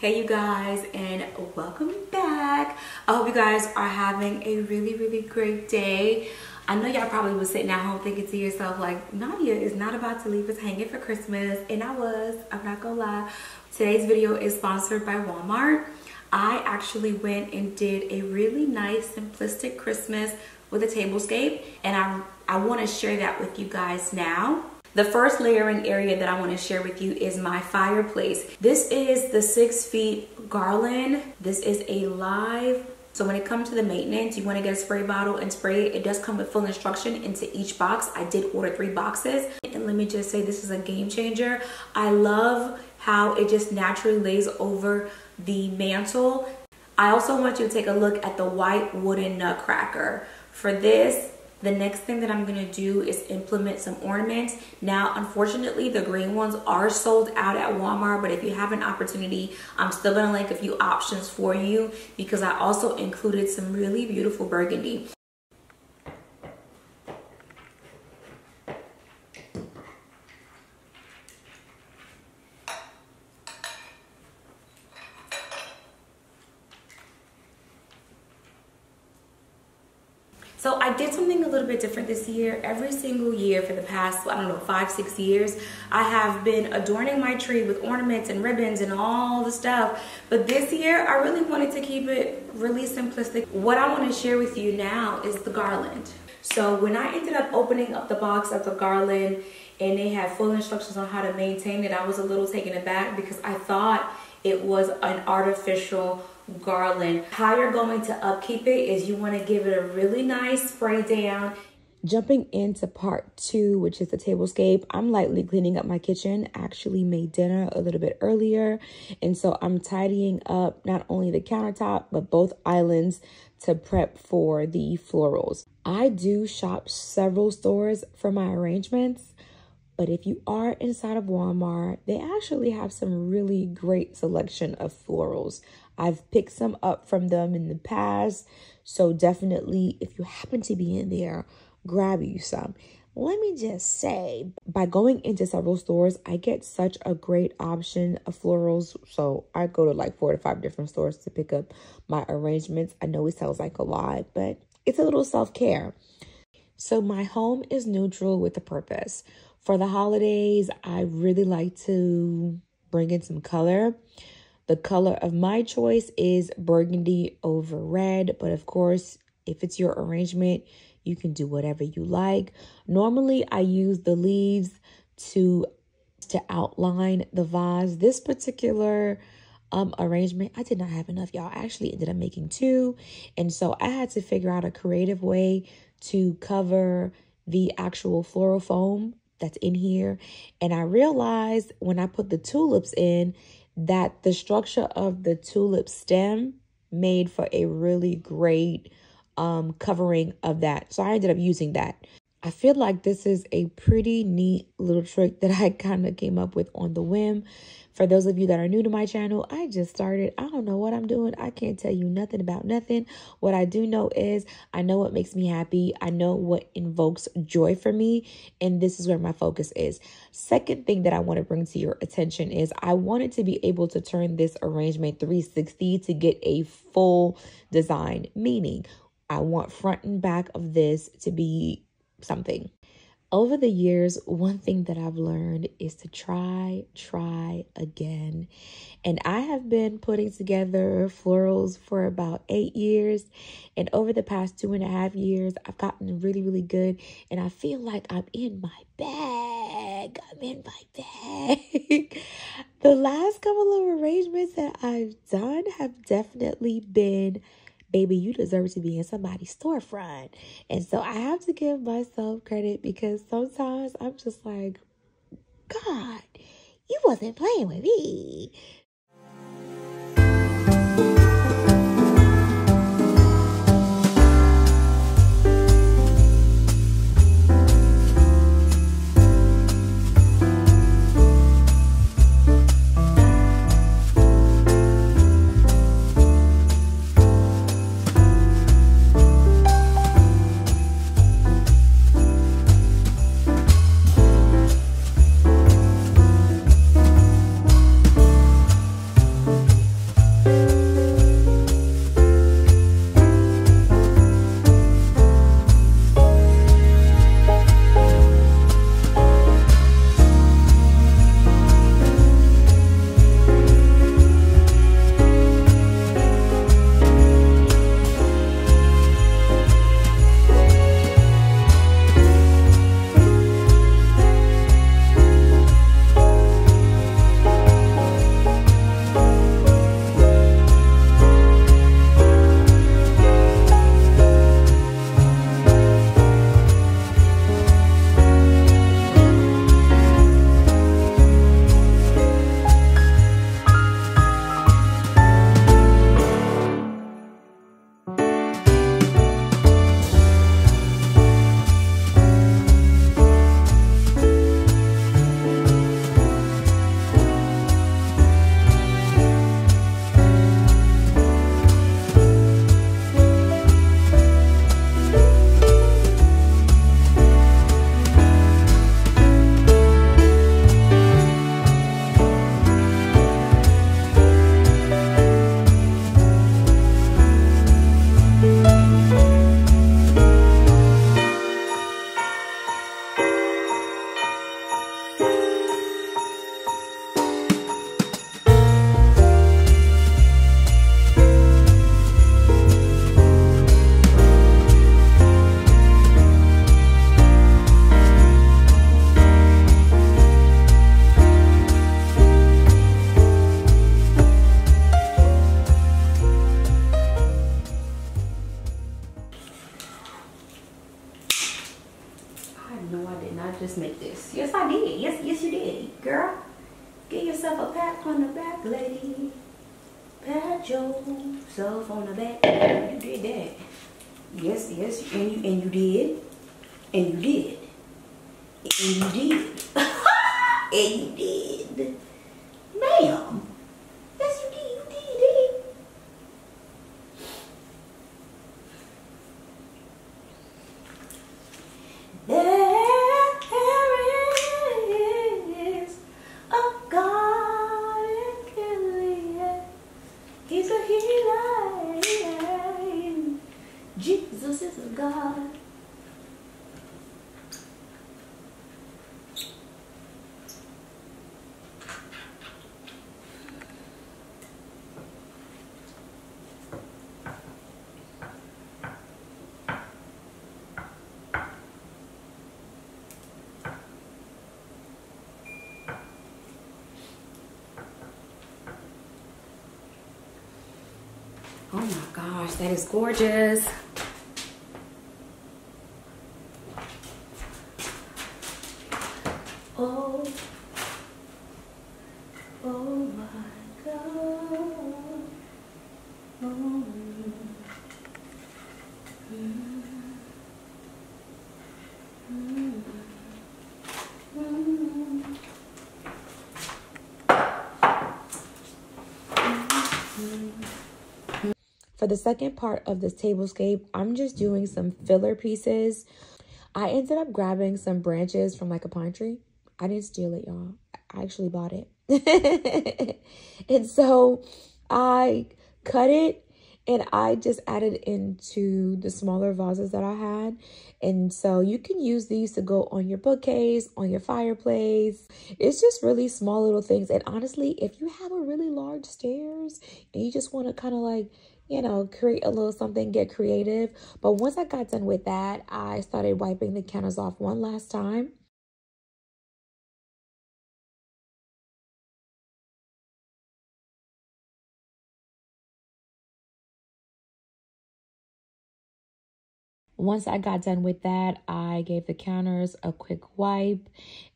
Hey you guys, and welcome back. I hope you guys are having a really great day. I know y'all probably was sitting at home thinking to yourself like, Nadia is not about to leave us hanging for Christmas, and I'm not gonna lie. Today's video is sponsored by Walmart. I actually went and did a really nice simplistic Christmas with a tablescape, and I want to share that with you guys now. The first layering area that I want to share with you is my fireplace. This is the 6 feet garland. This is a live. So when it comes to the maintenance, you want to get a spray bottle and spray it. It does come with full instruction into each box. I did order 3 boxes. And let me just say, this is a game changer. I love how it just naturally lays over the mantle. I also want you to take a look at the white wooden nutcracker. For this, the next thing that I'm gonna do is implement some ornaments. Now, unfortunately, the green ones are sold out at Walmart, but if you have an opportunity, I'm still gonna link a few options for you because I also included some really beautiful burgundy. So I did something a little bit different this year. Every single year for the past, I don't know, 5-6 years, I have been adorning my tree with ornaments and ribbons and all the stuff. But this year, I really wanted to keep it really simplistic. What I want to share with you now is the garland. So when I ended up opening up the box of the garland and they had full instructions on how to maintain it, I was a little taken aback because I thought it was an artificial garland. How you're going to upkeep it is you want to give it a really nice spray down. Jumping into part 2, which is the tablescape, I'm lightly cleaning up my kitchen. I actually made dinner a little bit earlier, and so I'm tidying up not only the countertop but both islands to prep for the florals. I do shop several stores for my arrangements, but if you are inside of Walmart, they actually have some really great selection of florals. I've picked some up from them in the past, so definitely if you happen to be in there, grab you some. Let me just say, by going into several stores, I get such a great option of florals. So I go to like 4 to 5 different stores to pick up my arrangements. I know it sounds like a lot, but it's a little self-care. So my home is neutral with a purpose. For the holidays, I really like to bring in some color. The color of my choice is burgundy over red, but of course, if it's your arrangement, you can do whatever you like. Normally, I use the leaves to outline the vase. This particular arrangement, I did not have enough, y'all. I actually ended up making 2, and so I had to figure out a creative way to cover the actual floral foam that's in here. And I realized when I put the tulips in that the structure of the tulip stem made for a really great covering of that. So I ended up using that. I feel like this is a pretty neat little trick that I kind of came up with on the whim. For those of you that are new to my channel, I just started. I don't know what I'm doing. I can't tell you nothing about nothing. What I do know is I know what makes me happy. I know what invokes joy for me. And this is where my focus is. Second thing that I want to bring to your attention is I wanted to be able to turn this arrangement 360 to get a full design, meaning I want front and back of this to be something. Over the years, one thing that I've learned is to try again. And I have been putting together florals for about 8 years. And over the past 2.5 years, I've gotten really good. And I feel like I'm in my bag. The last couple of arrangements that I've done have definitely been, baby, you deserve to be in somebody's storefront. And so I have to give myself credit because sometimes I'm just like, God, you wasn't playing with me. just make this. Yes, I did. Yes, you did, girl. Give yourself a pat on the back, lady. Pat yourself on the back. You did that. Yes, and you did. And you did. And you did. And you did. Ma'am. Yes, you did. You did. There is a God in Gilead. He's a healer. Jesus is a God. Oh my gosh, that is gorgeous. Oh my God. Oh. For the second part of this tablescape, I'm just doing some filler pieces. I ended up grabbing some branches from like a pine tree. I didn't steal it, y'all. I actually bought it. And so I cut it and I just added into the smaller vases that I had. And so you can use these to go on your bookcase, on your fireplace. It's just really small little things. And honestly, if you have a really large stairs and you just want to kind of like, you know, create a little something, get creative. But once I got done with that, I started wiping the counters off one last time. Once I got done with that, I gave the counters a quick wipe,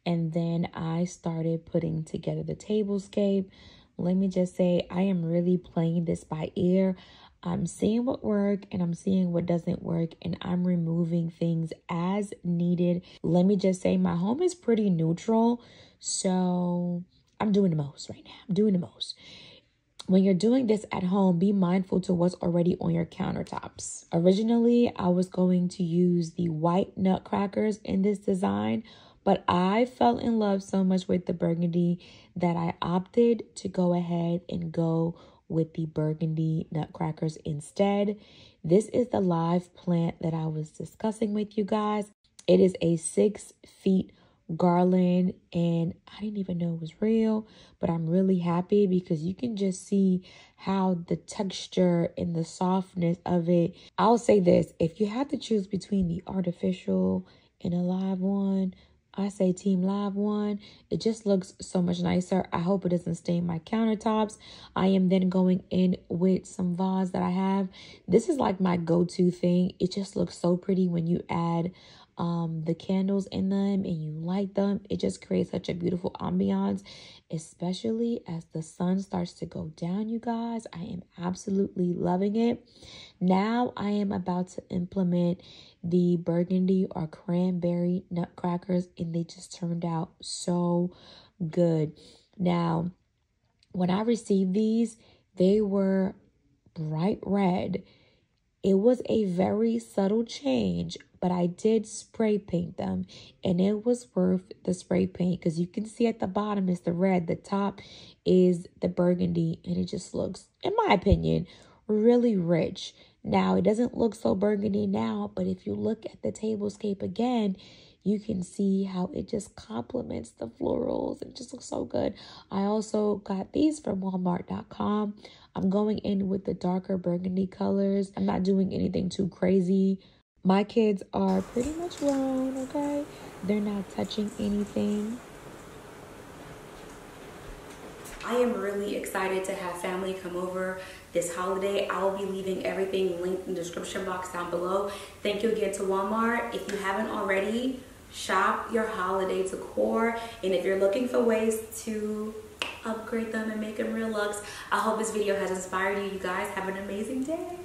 and then I started putting together the tablescape. Let me just say, I am really playing this by ear. I'm seeing what works and I'm seeing what doesn't work, and I'm removing things as needed. Let me just say, my home is pretty neutral, so I'm doing the most right now. I'm doing the most. When you're doing this at home, be mindful to what's already on your countertops. Originally, I was going to use the white nutcrackers in this design, but I fell in love so much with the burgundy that I opted to go ahead and go with the burgundy nutcrackers instead. This is the live plant that I was discussing with you guys. It is a 6 feet garland, and I didn't even know it was real, but I'm really happy because you can just see how the texture and the softness of it. I'll say this, if you have to choose between the artificial and a live one, I say team live one. It just looks so much nicer. I hope it doesn't stain my countertops. I am then going in with some vase that I have. This is like my go-to thing. It just looks so pretty when you add the candles in them and you light them. It just creates such a beautiful ambiance, especially as the sun starts to go down, you guys. I am absolutely loving it. Now I am about to implement the burgundy or cranberry nutcrackers, and they just turned out so good. Now, when I received these, they were bright red. It was a very subtle change, but I did spray paint them, and it was worth the spray paint because you can see at the bottom is the red, the top is the burgundy, and it just looks, in my opinion, really rich. Now, it doesn't look so burgundy now, but if you look at the tablescape again, you can see how it just complements the florals. It just looks so good. I also got these from Walmart.com. I'm going in with the darker burgundy colors. I'm not doing anything too crazy. My kids are pretty much grown, okay? They're not touching anything. I am really excited to have family come over this holiday. I will be leaving everything linked in the description box down below. Thank you again to Walmart. If you haven't already, shop your holiday decor. And if you're looking for ways to upgrade them and make them real looks, I hope this video has inspired you. You guys have an amazing day.